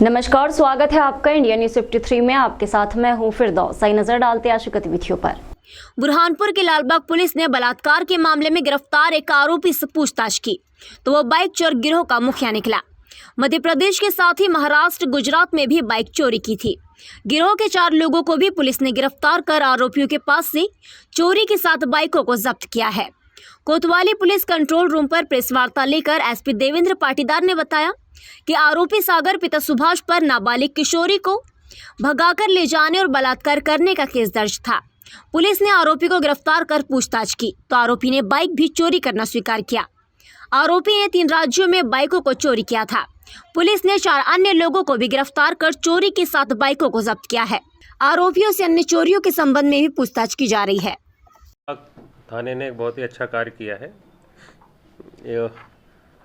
नमस्कार, स्वागत है आपका इंडिया न्यूज 53 में। आपके साथ मैं हूं फिरदौस। सही नजर डालते आज की गतिविधियों पर। बुरहानपुर के लालबाग पुलिस ने बलात्कार के मामले में गिरफ्तार एक आरोपी से पूछताछ की तो वह बाइक चोर गिरोह का मुखिया निकला। मध्य प्रदेश के साथ ही महाराष्ट्र, गुजरात में भी बाइक चोरी की थी। गिरोह के 4 लोगों को भी पुलिस ने गिरफ्तार कर आरोपियों के पास से चोरी के 7 बाइकों को जब्त किया है। कोतवाली पुलिस कंट्रोल रूम पर प्रेस वार्ता लेकर एसपी देवेंद्र पाटीदार ने बताया कि आरोपी सागर पिता सुभाष पर नाबालिग किशोरी को भगाकर ले जाने और बलात्कार करने का केस दर्ज था। पुलिस ने आरोपी को गिरफ्तार कर पूछताछ की तो आरोपी ने बाइक भी चोरी करना स्वीकार किया। आरोपी ने 3 राज्यों में बाइकों को चोरी किया था। पुलिस ने 4 अन्य लोगों को भी गिरफ्तार कर चोरी की 7 बाइकों को जब्त किया है। आरोपियों से अन्य चोरियों के संबंध में भी पूछताछ की जा रही है। थाने ने एक बहुत ही अच्छा कार्य किया है।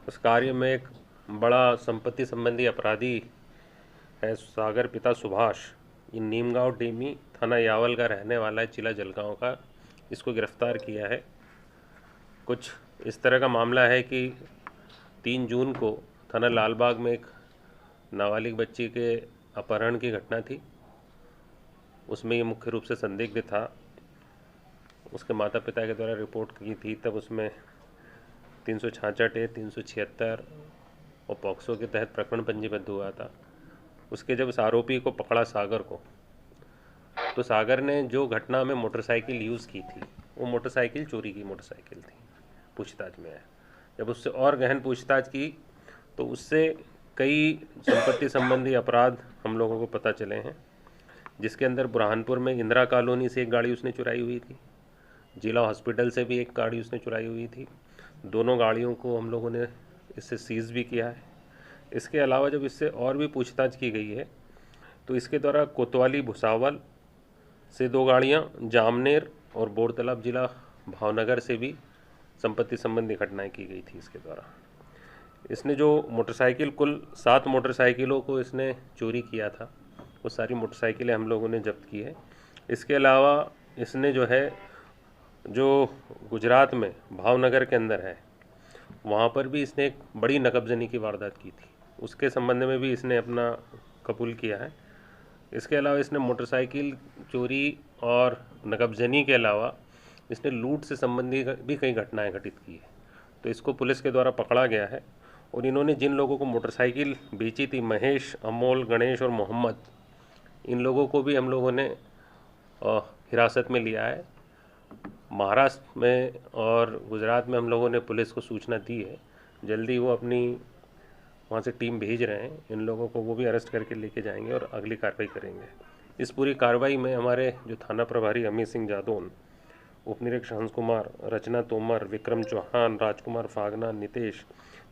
उस कार्य में एक बड़ा संपत्ति संबंधी अपराधी है सागर पिता सुभाष, इन नीमगांव डेमी थाना यावल का रहने वाला है, जिला जलगांव का। इसको गिरफ्तार किया है। कुछ इस तरह का मामला है कि 3 जून को थाना लालबाग में एक नाबालिग बच्ची के अपहरण की घटना थी। उसमें ये मुख्य रूप से संदिग्ध था। उसके माता पिता के द्वारा रिपोर्ट की थी, तब उसमें 366 ए 376 और पॉक्सो के तहत प्रकरण पंजीबद्ध हुआ था। उसके जब उस आरोपी को पकड़ा सागर को, तो सागर ने जो घटना में मोटरसाइकिल यूज़ की थी, वो मोटरसाइकिल चोरी की मोटरसाइकिल थी। पूछताछ में है, जब उससे और गहन पूछताछ की तो उससे कई संपत्ति संबंधी अपराध हम लोगों को पता चले हैं, जिसके अंदर बुरहानपुर में इंदिरा कॉलोनी से एक गाड़ी उसने चुराई हुई थी। जिला हॉस्पिटल से भी एक गाड़ी उसने चुराई हुई थी। दोनों गाड़ियों को हम लोगों ने इससे सीज़ भी किया है। इसके अलावा जब इससे और भी पूछताछ की गई है तो इसके द्वारा कोतवाली भुसावल से 2 गाड़ियां, जामनेर और बोरतलाब जिला भावनगर से भी संपत्ति संबंधी घटनाएं की गई थी। इसके द्वारा इसने जो मोटरसाइकिल, कुल 7 मोटरसाइकिलों को इसने चोरी किया था, वो सारी मोटरसाइकिलें हम लोगों ने जब्त की है। इसके अलावा इसने जो गुजरात में भावनगर के अंदर है, वहाँ पर भी इसने एक बड़ी नकबजनी की वारदात की थी। उसके संबंध में भी इसने अपना कबूल किया है। इसके अलावा इसने मोटरसाइकिल चोरी और नकबजनी के अलावा इसने लूट से संबंधी भी कई घटनाएं घटित की है। तो इसको पुलिस के द्वारा पकड़ा गया है और इन्होंने जिन लोगों को मोटरसाइकिल बेची थी, महेश, अमोल, गणेश और मोहम्मद, इन लोगों को भी हम लोगों ने हिरासत में लिया है। महाराष्ट्र में और गुजरात में हम लोगों ने पुलिस को सूचना दी है। जल्दी वो अपनी वहाँ से टीम भेज रहे हैं। इन लोगों को वो भी अरेस्ट करके लेके जाएंगे और अगली कार्रवाई करेंगे। इस पूरी कार्रवाई में हमारे जो थाना प्रभारी अमित सिंह जादौन, उपनिरीक्षक हंस कुमार, रचना तोमर, विक्रम चौहान, राजकुमार फागना, नितेश,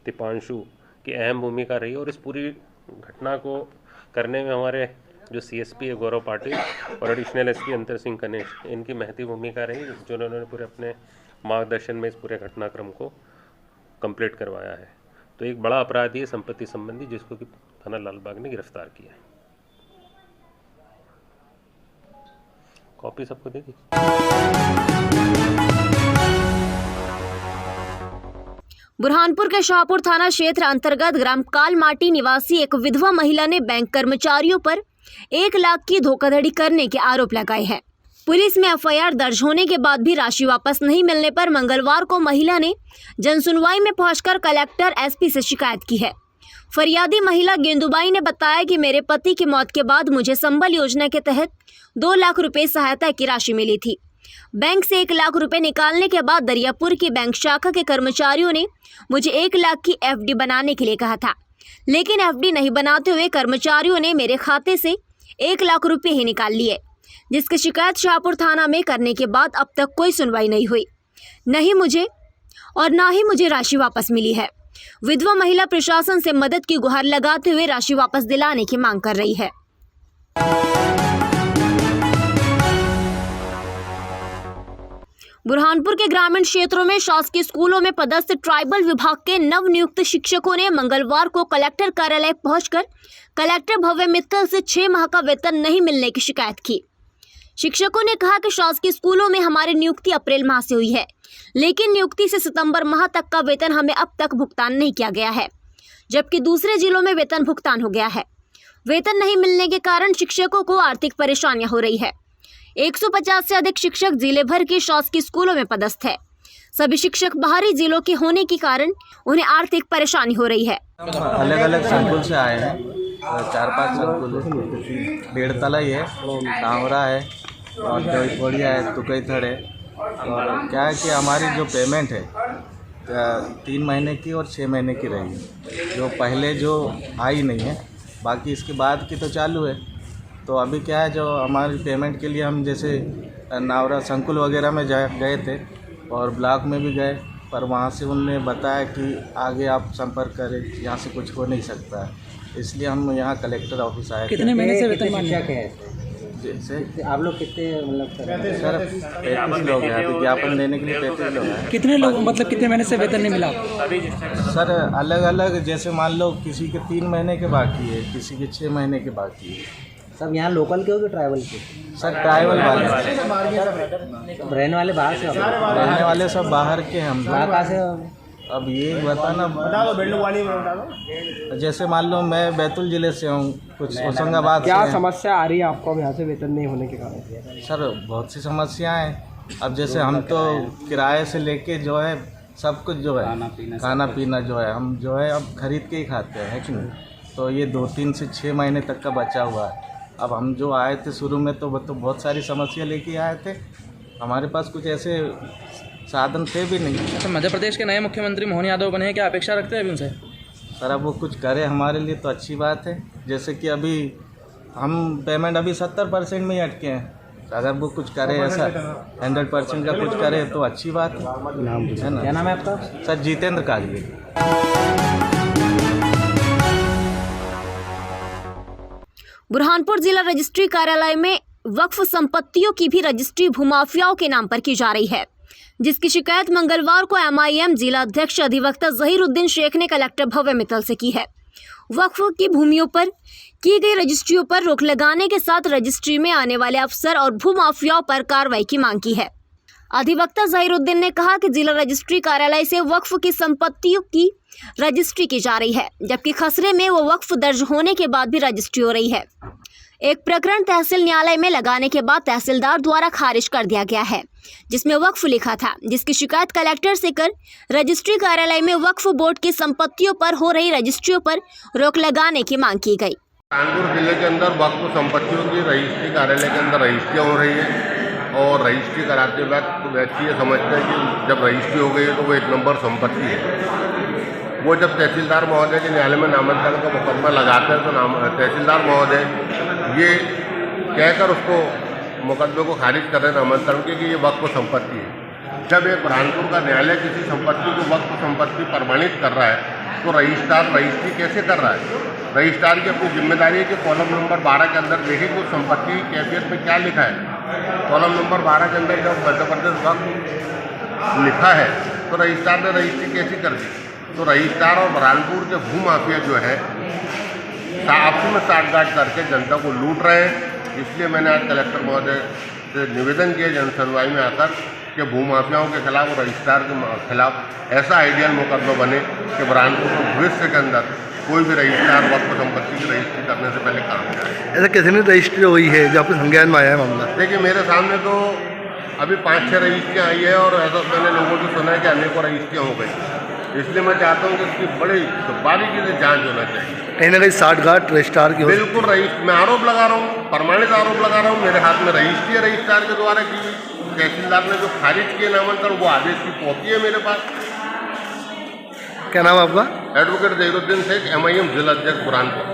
दीपांशु की अहम भूमिका रही। और इस पूरी घटना को करने में हमारे जो CSP है गौरव पाटिल और एडिशनल SP अंतर सिंह कनेश, इनकी महती भूमिका रही, जिन्होंने पूरे अपने मार्गदर्शन में इस पूरे घटनाक्रम को कंप्लीट करवाया है। तो एक बड़ा अपराधी है संपत्ति संबंधी, जिसको कि थाना लालबाग ने गिरफ्तार किया है। कॉपी सबको दे दी। बुरहानपुर के शाहपुर थाना क्षेत्र अंतर्गत ग्राम कालमाटी निवासी एक विधवा महिला ने बैंक कर्मचारियों पर 1 लाख की धोखाधड़ी करने के आरोप लगाए हैं। पुलिस में FIR दर्ज होने के बाद भी राशि वापस नहीं मिलने पर मंगलवार को महिला ने जनसुनवाई में पहुंचकर कलेक्टर SP से शिकायत की है। फरियादी महिला गेंदुबाई ने बताया कि मेरे पति की मौत के बाद मुझे संबल योजना के तहत 2 लाख रुपए सहायता की राशि मिली थी। बैंक से 1 लाख रुपए निकालने के बाद दरियापुर की बैंक शाखा के कर्मचारियों ने मुझे 1 लाख की FD बनाने के लिए कहा था, लेकिन FD नहीं बनाते हुए कर्मचारियों ने मेरे खाते से 1 लाख रुपए ही निकाल लिए, जिसकी शिकायत शाहपुर थाना में करने के बाद अब तक कोई सुनवाई नहीं हुई। ना ही मुझे राशि वापस मिली है। विधवा महिला प्रशासन से मदद की गुहार लगाते हुए राशि वापस दिलाने की मांग कर रही है। बुरहानपुर के ग्रामीण क्षेत्रों में शासकीय स्कूलों में पदस्थ ट्राइबल विभाग के नवनियुक्त शिक्षकों ने मंगलवार को कलेक्टर कार्यालय पहुंचकर कलेक्टर भव्य मित्तल से 6 माह का वेतन नहीं मिलने की शिकायत की। शिक्षकों ने कहा कि शासकीय स्कूलों में हमारी नियुक्ति अप्रैल माह से हुई है, लेकिन नियुक्ति से सितंबर माह तक का वेतन हमें अब तक भुगतान नहीं किया गया है, जबकि दूसरे जिलों में वेतन भुगतान हो गया है। वेतन नहीं मिलने के कारण शिक्षकों को आर्थिक परेशानियां हो रही है। 150 से अधिक शिक्षक जिले भर के शासकीय स्कूलों में पदस्थ है। सभी शिक्षक बाहरी जिलों के होने के कारण उन्हें आर्थिक परेशानी हो रही है। अलग अलग संकुल से आए हैं, 4-5 संकुल है, बेड़तला ही है, कांवरा है और देवकोड़िया है, तुकईथड़ है। और क्या है कि हमारी जो पेमेंट है 3 महीने की और 6 महीने की रही, जो पहले जो आई नहीं है, बाकी इसके बाद की तो चालू है। तो अभी क्या है, जो हमारी पेमेंट के लिए हम जैसे नावरा संकुल वगैरह में गए थे और ब्लॉक में भी गए, पर वहाँ से उनने बताया कि आगे आप संपर्क करें, यहाँ से कुछ हो नहीं सकता है। इसलिए हम यहाँ कलेक्टर ऑफिस आए थे। कितने महीने से वेतन मांग रहे हैं? जैसे आप लोग कितने मतलब सर 35 लोग हैं, अभी ज्ञापन देने के लिए 35 लोग हैं। कितने लोग मतलब कितने महीने से वेतन नहीं मिला? सर अलग अलग, जैसे मान लो किसी के 3 महीने के बाकी है, किसी के 6 महीने के बाकी है। सब यहाँ लोकल के हो कि ट्राइबल के? सर ट्राइबल वाले, रहने वाले बाहर से? रहने वाले सब बाहर के हैं हम लोग। कहाँ से? अब ये बताना, जैसे मान लो मैं बैतूल ज़िले से हूँ, कुछ होशंगाबाद से क्या हैं। समस्या आ रही है आपको यहाँ से वेतन नहीं होने के कारण? सर बहुत सी समस्याएं हैं। अब जैसे हम तो किराए से लेके जो है सब कुछ जो है खाना पीना जो है हम जो है अब खरीद के ही खाते हैं, है कि नहीं। तो ये 2-3 से 6 महीने तक का बचा हुआ है। अब हम जो आए थे शुरू में तो बहुत सारी समस्या लेके आए थे, हमारे पास कुछ ऐसे साधन थे भी नहीं। अच्छा, मध्य प्रदेश के नए मुख्यमंत्री मोहन यादव बने हैं, क्या अपेक्षा रखते हैं अभी उनसे? सर अब वो कुछ करे हमारे लिए तो अच्छी बात है। जैसे कि अभी हम पेमेंट अभी 70% में ही अटके हैं, अगर वो कुछ करे ऐसा 100% का कुछ करे तो अच्छी बात है ना। क्या नाम है आपका? सर जितेंद्र काजली। बुरहानपुर जिला रजिस्ट्री कार्यालय में वक्फ संपत्तियों की भी रजिस्ट्री भूमाफियाओं के नाम पर की जा रही है, जिसकी शिकायत मंगलवार को MIM जिला अध्यक्ष अधिवक्ता जहीरुद्दीन शेख ने कलेक्टर भव्य मित्तल से की है। वक्फ की भूमियों पर की गई रजिस्ट्रियों पर रोक लगाने के साथ रजिस्ट्री में आने वाले अफसर और भूमाफियाओं पर कार्रवाई की मांग की है। अधिवक्ता जहीरुद्दीन ने कहा कि जिला रजिस्ट्री कार्यालय से वक्फ की संपत्तियों की रजिस्ट्री की जा रही है, जबकि खसरे में वो वक्फ दर्ज होने के बाद भी रजिस्ट्री हो रही है। एक प्रकरण तहसील न्यायालय में लगाने के बाद तहसीलदार द्वारा खारिज कर दिया गया है, जिसमें वक्फ लिखा था, जिसकी शिकायत कलेक्टर से कर रजिस्ट्री कार्यालय में वक्फ बोर्ड की संपत्तियों पर हो रही रजिस्ट्रियों पर रोक लगाने की मांग की गई। कानपुर जिले के अंदर वक्फ संपत्तियों की रजिस्ट्री कार्यालय के अंदर रजिस्ट्रियाँ हो रही है और रजिस्ट्री कराते वक्त व्यक्ति ये समझते हैं कि जब रजिस्ट्री हो गई है तो वो 1 नंबर संपत्ति है। वो जब तहसीलदार महोदय के न्यायालय में नामांतरण का मुकदमा लगाते हैं तो तहसीलदार महोदय ये कहकर उसको मुकदमे को खारिज कर रहे हैं नामांतरण के कि ये वक्फ संपत्ति है। जब एक बुरहानपुर का न्यायालय किसी संपत्ति को वक्फ संपत्ति प्रमाणित कर रहा है तो रजिस्ट्रार रजिस्ट्री कैसे कर रहा है? रजिस्ट्रार की अपनी जिम्मेदारी है कि कॉलम नंबर 12 के अंदर देखें कि उस संपत्ति की कैफियत में क्या लिखा है। कॉलम नंबर 12 के अंदर जब मध्य प्रदेश वक्फ लिखा है तो रजिस्ट्रार ने रजिस्ट्री कैसी कर दी? तो रजिस्ट्रार और बुरहानपुर के भूमाफिया जो है आपसी में साठगांठ करके जनता को लूट रहे हैं। इसलिए मैंने आज कलेक्टर महोदय से निवेदन किया जन सुनवाई में आकर कि भूमाफियाओं के खिलाफ और रजिस्ट्रार के खिलाफ ऐसा आइडियल मुकदमा बने कि बुरहानपुर को भविष्य के अंदर कोई भी रजिस्ट्रार वक्फ संपत्ति की रजिस्ट्री करने से पहले काम कराए। ऐसा कितनी रजिस्ट्री हुई है जो आपके संज्ञान में आया है मामला? देखिए मेरे सामने तो अभी 5-6 रजिस्ट्रियाँ आई है और ऐसा मैंने लोगों से सुना है कि अनेकों रजिस्ट्रियाँ हो गई। इसलिए मैं चाहता हूँ कि इसकी बड़ी बारीकी से जांच होना चाहिए। कहीं ना कहीं साठगांठ रजिस्ट्रार की हो सकती है। बिल्कुल रजिस्ट्री, मैं आरोप लगा रहा हूँ, प्रमाणित आरोप लगा रहा हूँ। मेरे हाथ में रजिस्ट्री है रजिस्ट्रार के द्वारा की। तहसीलदार ने जो खारिज किए नामांकन वो आदेश की कॉपी है मेरे पास। क्या नाम है आपका? एडवोकेट जहीरुद्दीन शेख, MIM जिला अध्यक्ष बुरहानपुर।